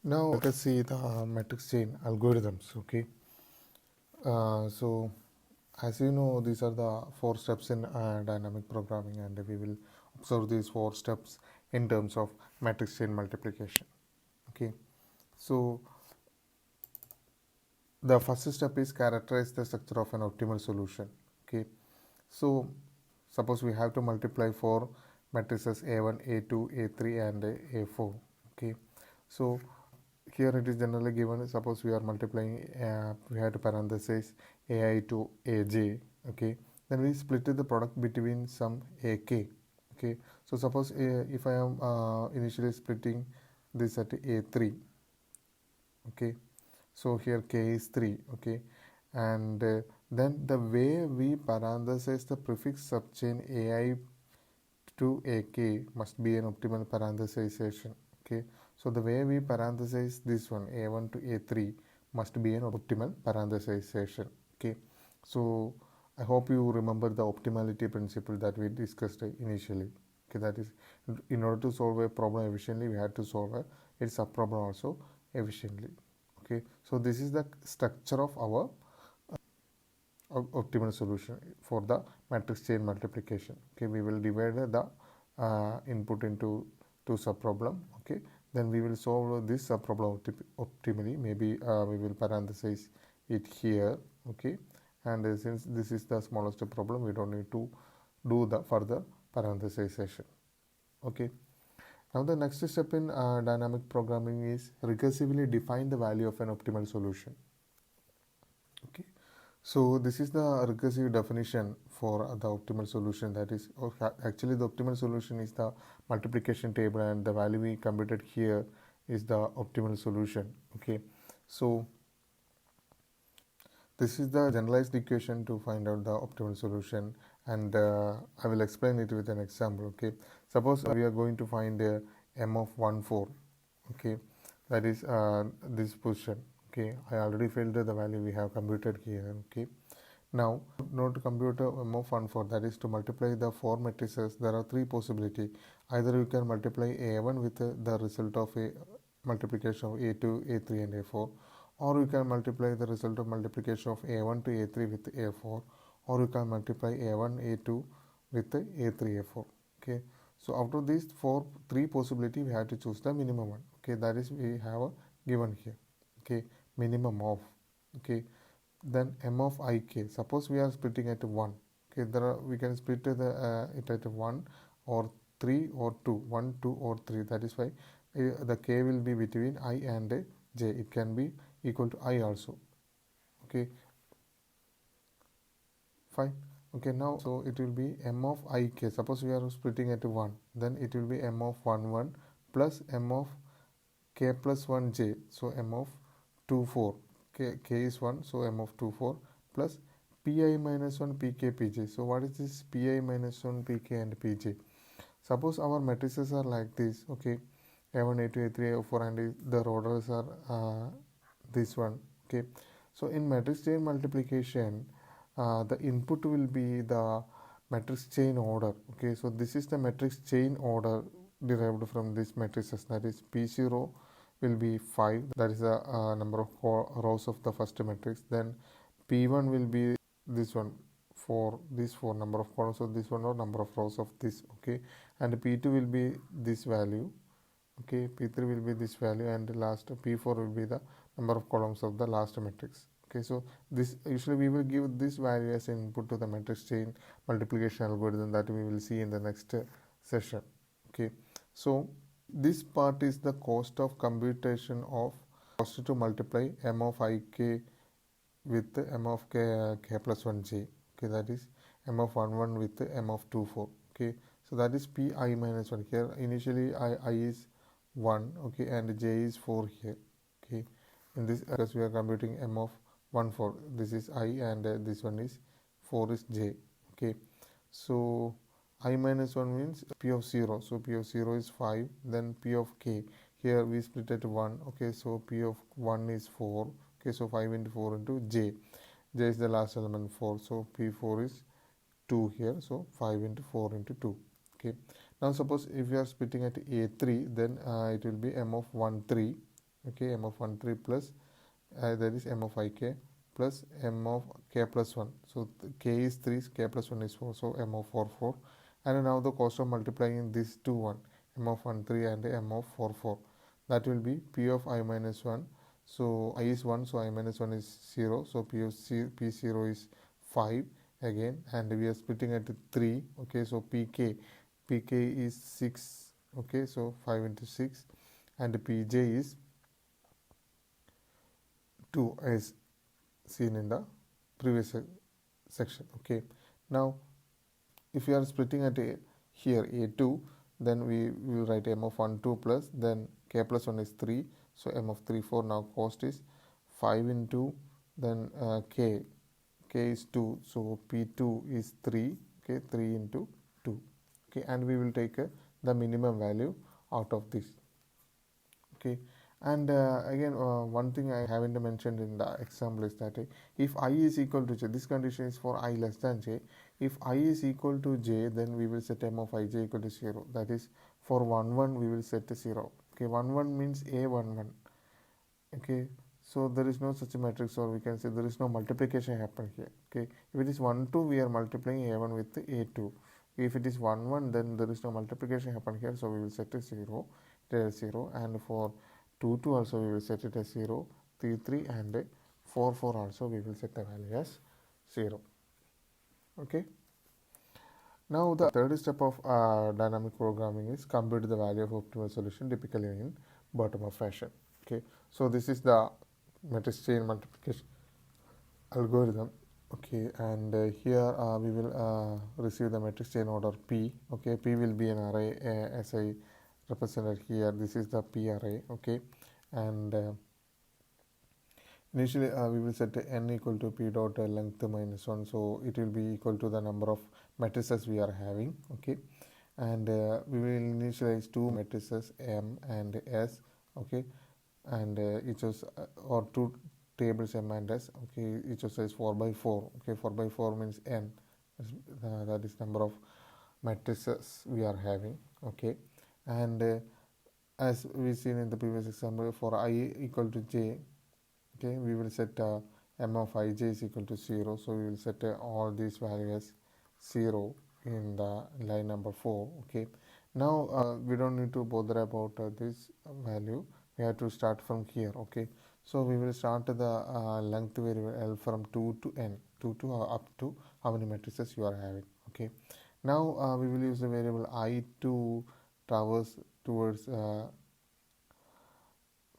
Now let us see the matrix chain algorithms. Okay, so as you know, these are the 4 steps in dynamic programming, and we will observe these 4 steps in terms of matrix chain multiplication. Okay, so the first step is characterize the structure of an optimal solution. Okay, so suppose we have to multiply 4 matrices A1, A2, A3 and A4. Okay, so here it is generally given, suppose we are multiplying, we have to parenthesize ai to aj. Okay, then we split the product between some ak. Okay, so suppose if I am initially splitting this at a3. Okay, so here k is 3. Okay, and then the way we parenthesize the prefix subchain ai to ak must be an optimal parenthesization. Okay, so the way we parenthesize this one a1 to a3 must be an optimal parenthesization. Okay, so I hope you remember the optimality principle that we discussed initially. Okay, that is, in order to solve a problem efficiently, we had to solve its subproblem also efficiently. Okay, so this is the structure of our optimal solution for the matrix chain multiplication. Okay, we will divide the input into 2 subproblem. Okay, then we will solve this subproblem optimally. Maybe we will parenthesize it here. Okay, and since this is the smallest problem, we don't need to do the further parenthesization. Okay, now the next step in dynamic programming is recursively define the value of an optimal solution. Okay, so this is the recursive definition for the optimal solution. That is, actually the optimal solution is the multiplication table, and the value we computed here is the optimal solution. Okay, so this is the generalized equation to find out the optimal solution, and I will explain it with an example. Okay, suppose we are going to find m of 1 4. Okay, that is this position. Okay, I already filled the value we have computed here. Okay, now to compute m of 1 4, that is to multiply the 4 matrices. There are 3 possibilities. Either you can multiply a1 with the result of a multiplication of a2, a3 and a4, or you can multiply the result of multiplication of a1 to a3 with a4, or you can multiply a1 a2 with a3 a4. Okay, so out of these 3 possibility, we have to choose the minimum one. Okay, that is we have given here. Okay, minimum of. Okay, then m of ik, suppose we are splitting at 1. Okay, there are, we can split it at 1 or 3 or 2, 1 2 or 3. That is why the k will be between I and j. It can be equal to I also. Okay, fine. Okay, now so it will be m of ik. Suppose we are splitting at 1, then it will be m of 1 1 plus m of k plus 1 j. So m of 2 4. K is 1, so m of 2 4 plus pi minus 1 pk pj. So what is this pi minus 1 pk and pj? Suppose our matrices are like this. Okay, a1 a2 a3 a4 and the orders are this one. Okay, so in matrix chain multiplication, the input will be the matrix chain order. Okay, so this is the matrix chain order derived from this matrices. That is, p0 will be 5, that is the number of rows of the first matrix. Then p1 will be this one, for this 4 number of columns of this one, or number of rows of this. Okay, and p2 will be this value. Okay, p3 will be this value, and last p4 will be the number of columns of the last matrix. Okay, so this usually we will give this value as input to the matrix chain multiplication algorithm that we will see in the next session. Okay, so this part is the cost of computation of cost to multiply m of ik with m of k plus 1 j. Okay, that is m of 1 1 with m of 2 4. Okay, so that is pi minus 1. Here initially I is 1. Okay, and j is 4 here. Okay, in this because we are computing m of 1 4, this is I, and this one is 4 is j. Okay, so I minus 1 means p of 0. So p of 0 is 5. Then p of k, here we split it 1. Okay, so p of 1 is 4. Okay, so 5 into 4 into j. J is the last element 4. So p4 is 2 here. So 5 into 4 into 2. Okay, now suppose if you are splitting at a3, then it will be m of 1 3. okay, m of 1 3 plus that is m of I k plus m of k plus 1. So k is 3, k plus 1 is 4, so m of 4 4. And now the cost of multiplying these two 1, m of 1 3 and m of 4 4, that will be p of I minus 1. So I is 1, so I minus 1 is 0, so p of p0 is 5 again, and we are splitting at 3, okay, so pk is 6, okay, so 5 into 6, and pj is 2 as seen in the previous section. Okay, now if you are splitting at here a2, then we will write m of 1 2 plus, then k plus 1 is 3, so m of 3 4. Now cost is 5 into, then k is 2, so p2 is 3, okay, 3 into 2, okay, and we will take the minimum value out of this. Okay, and again one thing I haven't mentioned in the example is that if I is equal to j, this condition is for I less than j. If I is equal to j, then we will set m of ij equal to 0. That is, for 1 1 we will set 0. Okay, 1 1 means a 1 1. Okay, so there is no such a matrix, or we can say there is no multiplication happen here. Okay, if it is 1 2, we are multiplying a1 with a2. If it is 1 1, then there is no multiplication happen here, so we will set it 0, it as 0. And for 2 2 also we will set it as 0, 3 3 and 4 4 also we will set the value as 0. Okay, now the third step of dynamic programming is compute the value of optimal solution, typically in bottom up fashion. Okay, so this is the matrix chain multiplication algorithm. Okay, and here we will receive the matrix chain order P. Okay, P will be an array as I represented here. This is the P array. Okay, and initially we will set n equal to p dot length minus 1, so it will be equal to the number of matrices we are having. Okay, and we will initialize two matrices m and s. Okay, and each is or two tables m and s. Okay, each of is 4 by 4. Okay, 4 by 4 means n, that is number of matrices we are having. Okay, and as we seen in the previous example, for I equal to j, okay, we will set m of ij is equal to 0, so we will set all these values 0 in the line number 4. Okay, now we don't need to bother about this value, we have to start from here. Okay, so we will start the length variable L from 2 to n, 2 to up to how many matrices you are having. Okay, now we will use the variable I to traverse towards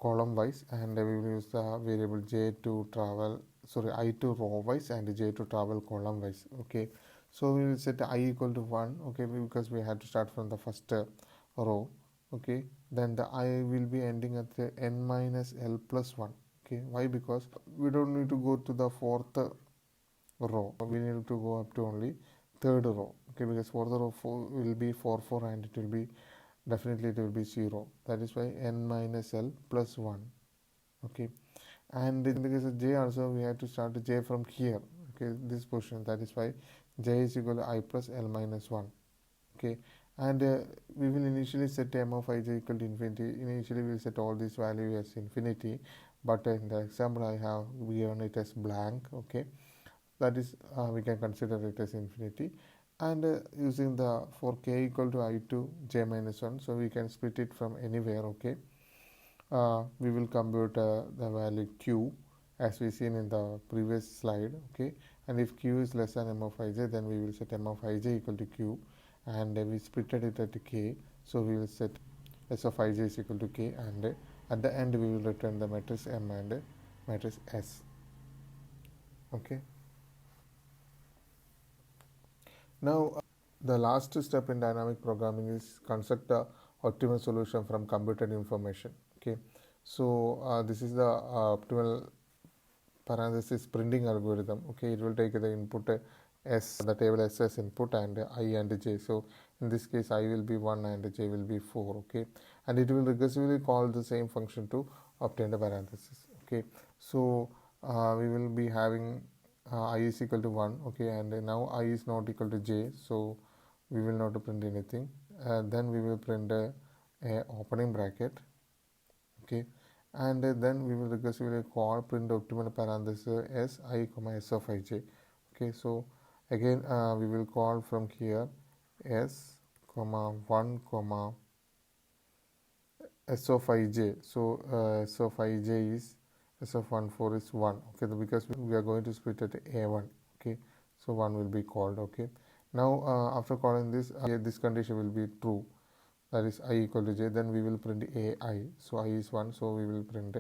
column wise, and we will use the variable j to travel, sorry, I to row wise and j to travel column wise. Okay, so we will set I equal to 1. Okay, because we had to start from the first row. Okay, then the I will be ending at the n minus l plus 1. Okay, why? Because we don't need to go to the fourth row, we need to go up to only third row. Okay, because fourth row will be 4 4 and it will be definitely it will be 0. That is why n minus l plus 1. Okay, and in the case of j also we have to start j from here. Okay, this position, that is why j is equal to I plus l minus 1. Okay, and we will initially set m of ij equal to infinity. Initially we will set all these values as infinity, but in the example I have given it as blank. Okay, that is we can consider it as infinity, and using the for k equal to I to j minus 1, so we can split it from anywhere. Okay, we will compute the value q as we seen in the previous slide. Okay, and if q is less than m of ij, then we will set m of ij equal to q, and we splitted it at k, so we will set s of ij is equal to k, and at the end we will return the matrix m and matrix s. Okay, now the last step in dynamic programming is construct the optimal solution from computed information. Okay, so this is the optimal parenthesis printing algorithm. Okay, it will take the input s, the table s as input, and I and j. So in this case I will be 1 and j will be 4. Okay, and it will recursively call the same function to obtain the parenthesis. Okay, so we will be having I is equal to 1. Okay, and now I is not equal to j, so we will not print anything. Then we will print a opening bracket. Okay, and then we will recursively call print optimal parenthesis s I comma s of ij. Okay, so again we will call from here s comma 1 comma s of ij. So s of ij is s of 1 4 is 1. Okay, because we are going to split at a1. Okay, so 1 will be called. Okay, now after calling this, this condition will be true, that is I equal to j. Then we will print ai. So I is 1, so we will print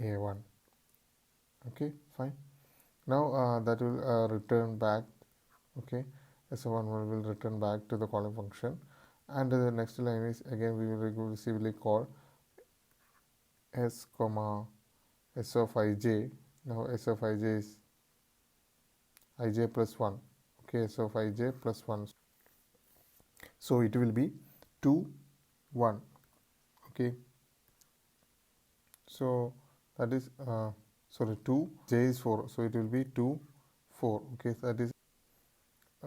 a1. Okay, fine. Now that will return back. Okay, s1 will return back to the calling function, and the next line is again we will recursively call s comma s of ij. Now s of ij is ij plus 1. Okay, s of ij plus 1. So it will be 2 1. Okay, so that is sorry, 2 j is 4, so it will be 2 4. Okay, so that is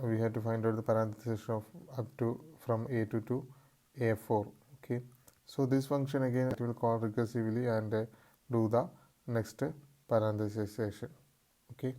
we have to find out the parenthesis of up to from a2 to a4. Okay, so this function again it will call recursively and do the next parenthesization. Okay.